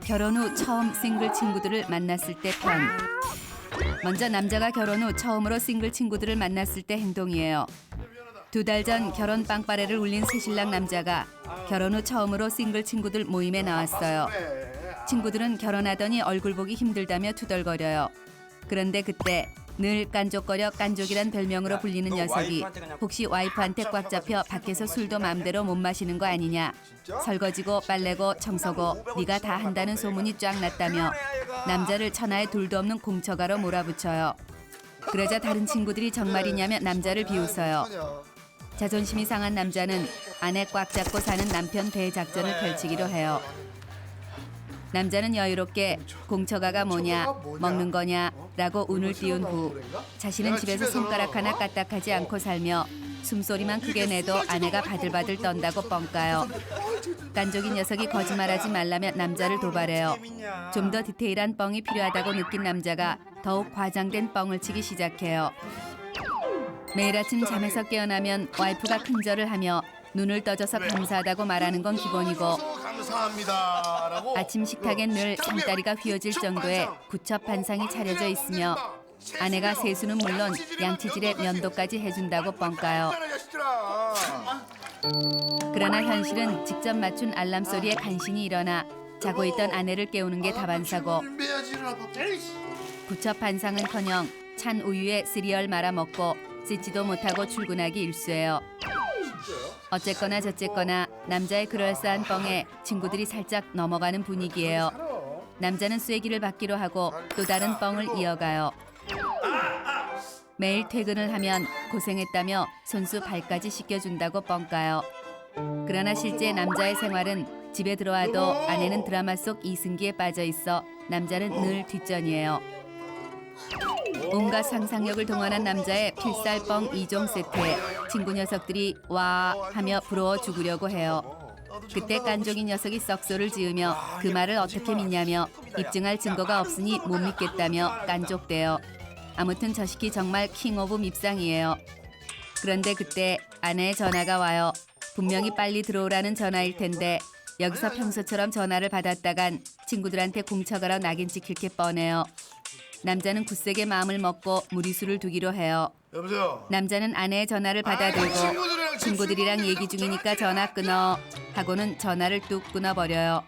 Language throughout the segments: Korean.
결혼 후 처음 싱글 친구들을 만났을 때 편. 먼저 남자가 결혼 후 처음으로 싱글 친구들을 만났을 때 행동이에요. 2달 전 결혼 빵빠레를 울린 새신랑 남자가 결혼 후 처음으로 싱글 친구들 모임에 나왔어요. 친구들은 결혼하더니 얼굴 보기 힘들다며 투덜거려요. 그런데 그때 늘 깐족거려 깐족이란 별명으로 불리는 녀석이 혹시 와이프한테 꽉 잡혀 밖에서 술도 마음대로 못 마시는 거 아니냐. 설거지고 빨래고 청소고 네가 다 한다는 소문이 쫙 났다며 남자를 천하에 둘도 없는 공처가로 몰아붙여요. 그러자 다른 친구들이 정말이냐며 남자를 비웃어요. 자존심이 상한 남자는 아내 꽉 잡고 사는 남편 대작전을 펼치기로 해요. 남자는 여유롭게 공처가가 뭐냐, 먹는 거냐 라고 운을 띄운 후 자신은 집에서 손가락 하나 까딱하지 않고 살며 숨소리만 크게 내도 아내가 바들바들 떤다고 뻥까요. 깐족인 녀석이 거짓말하지 말라며 남자를 도발해요. 좀 더 디테일한 뻥이 필요하다고 느낀 남자가 더욱 과장된 뻥을 치기 시작해요. 매일 아침 잠에서 깨어나면 와이프가 큰절을 하며 눈을 떠줘서 감사하다고 말하는 건 기본이고 아침 식탁엔 늘 상다리가 휘어질 정도의 구첩반상이 차려져 있으며 아내가 세수는 물론 양치질에 면도까지 해준다고 뻥까요. 그러나 현실은 직접 맞춘 알람 소리에 간신히 일어나 자고 있던 아내를 깨우는 게 다반사고 구첩반상은커녕 찬 우유에 시리얼 말아 먹고 씻지도 못하고 출근하기 일쑤예요. 어쨌거나 저쨌거나 남자의 그럴싸한 뻥에 친구들이 살짝 넘어가는 분위기예요. 남자는 쐐기를 받기로 하고 또 다른 뻥을 이어가요. 매일 퇴근을 하면 고생했다며 손수 발까지 씻겨준다고 뻥까요. 그러나 실제 남자의 생활은 집에 들어와도 아내는 드라마 속 이승기에 빠져 있어 남자는 늘 뒷전이에요. 온갖 상상력을 동원한 남자의 필살뻥 2종 세트에 친구 녀석들이 와 하며 부러워 죽으려고 해요. 그때 깐족인 녀석이 썩소를 지으며 그 말을 어떻게 믿냐며 입증할 증거가 없으니 못 믿겠다며 깐족대요. 아무튼 저 시키 정말 킹 오브 밉상이에요. 그런데 그때 아내의 전화가 와요. 분명히 빨리 들어오라는 전화일 텐데 여기서 평소처럼 전화를 받았다간 친구들한테 공처가러 낙인 찍힐 게 뻔해요. 남자는 굳세게 마음을 먹고 무리수를 두기로 해요. 여보세요? 남자는 아내의 전화를 받아들고 친구들이랑 얘기 중이니까 전화 끊어 하고는 전화를 뚝 끊어버려요.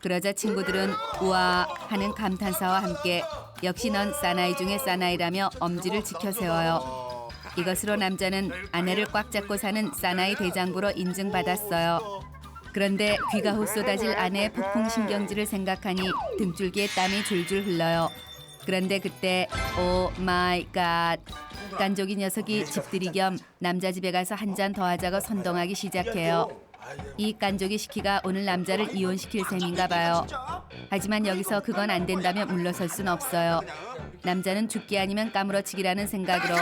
그러자 친구들은 우와 하는 감탄사와 함께 역시 넌 사나이 중에 사나이라며 엄지를 지켜 세워요. 이것으로 남자는 아내를 꽉 잡고 사는 사나이 대장부로 인증받았어요. 그런데 귀가 후 쏟아질 아내의 폭풍신경질을 생각하니 등줄기에 땀이 줄줄 흘러요. 그런데 그때 오 마이 갓 깐족이 녀석이 집들이 겸 남자 집에 가서 한 잔 더 하자고 선동하기 시작해요. 이 깐족이 시키가 오늘 남자를 이혼시킬 셈인가 봐요. 하지만 여기서 그건 안 된다며 물러설 순 없어요. 남자는 죽기 아니면 까무러치기라는 생각으로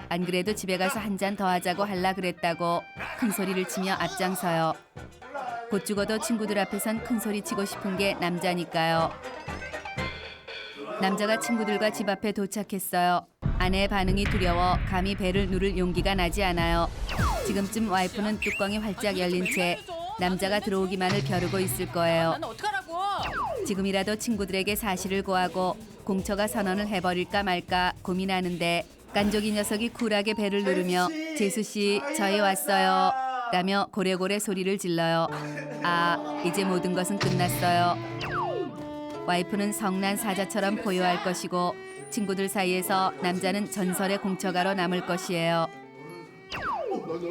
안 그래도 집에 가서 한 잔 더 하자고 할라 그랬다고 큰 소리를 치며 앞장서요. 곧 죽어도 친구들 앞에선 큰 소리 치고 싶은 게 남자니까요. 남자가 친구들과 집 앞에 도착했어요. 아내의 반응이 두려워 감히 배를 누를 용기가 나지 않아요. 지금쯤 와이프는 뚜껑이 활짝 열린 채 남자가 들어오기만을 벼르고 있을 거예요. 지금이라도 친구들에게 사실을 고하고 공처가 선언을 해버릴까 말까 고민하는데 깐족이 녀석이 쿨하게 배를 누르며 재수씨 저희 왔어요 라며 고래고래 소리를 질러요. 아 이제 모든 것은 끝났어요. 와이프는 성난 사자처럼 포효할 것이고 친구들 사이에서 남자는 전설의 공처가로 남을 것이에요.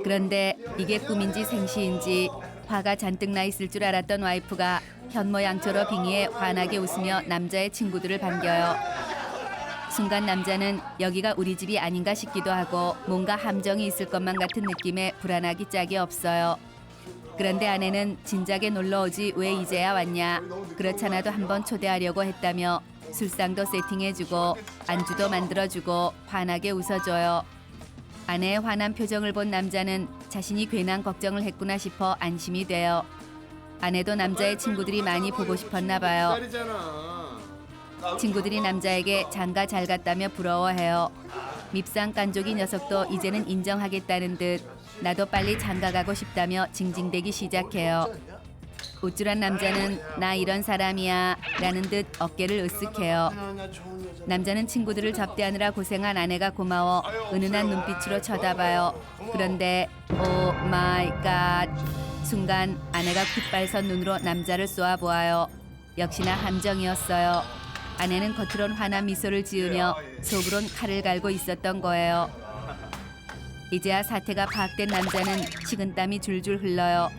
그런데 이게 꿈인지 생시인지 화가 잔뜩 나 있을 줄 알았던 와이프가 현모양처로 빙의해 환하게 웃으며 남자의 친구들을 반겨요. 순간 남자는 여기가 우리 집이 아닌가 싶기도 하고 뭔가 함정이 있을 것만 같은 느낌에 불안하기 짝이 없어요. 그런데 아내는 진작에 놀러오지 왜 이제야 왔냐. 그렇잖아도 한번 초대하려고 했다며 술상도 세팅해주고 안주도 만들어주고 환하게 웃어줘요. 아내의 환한 표정을 본 남자는 자신이 괜한 걱정을 했구나 싶어 안심이 돼요. 아내도 남자의 친구들이 많이 보고 싶었나 봐요. 친구들이 남자에게 장가 잘 갔다며 부러워해요. 밉상 깐족이 녀석도 이제는 인정하겠다는 듯 나도 빨리 장가 가고 싶다며 징징대기 시작해요. 우쭐한 남자는 나 이런 사람이야 라는 듯 어깨를 으쓱해요. 남자는 친구들을 접대하느라 고생한 아내가 고마워 은은한 눈빛으로 쳐다봐요. 그런데 오 마이 갓, 순간 아내가 깃발선 눈으로 남자를 쏘아보아요. 역시나 함정이었어요. 아내는 겉으론 환한 미소를 지으며 속으론 칼을 갈고 있었던 거예요. 이제야 사태가 파악된 남자는 식은땀이 줄줄 흘러요.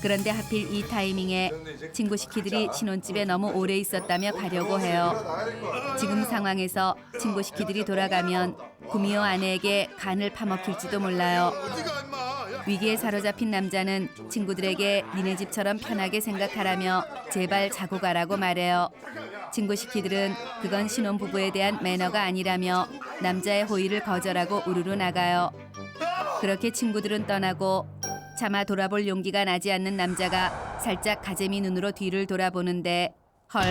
그런데 하필 이 타이밍에 친구 시키들이 신혼집에 너무 오래 있었다며 가려고 해요. 지금 상황에서 친구 시키들이 돌아가면 구미호 아내에게 간을 파먹힐지도 몰라요. 위기에 사로잡힌 남자는 친구들에게 니네 집처럼 편하게 생각하라며 제발 자고 가라고 말해요. 친구 시키들은 그건 신혼부부에 대한 매너가 아니라며 남자의 호의를 거절하고 우르르 나가요. 그렇게 친구들은 떠나고 차마 돌아볼 용기가 나지 않는 남자가 살짝 가재미 눈으로 뒤를 돌아보는데 헐,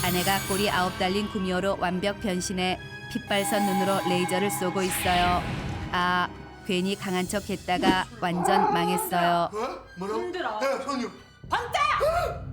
아내가 꼬리 9 달린 구미호로 완벽 변신해 핏발선 눈으로 레이저를 쏘고 있어요. 아, 괜히 강한 척 했다가 완전 망했어요. 뭐라고? 손들어. 야, 손유. 번다!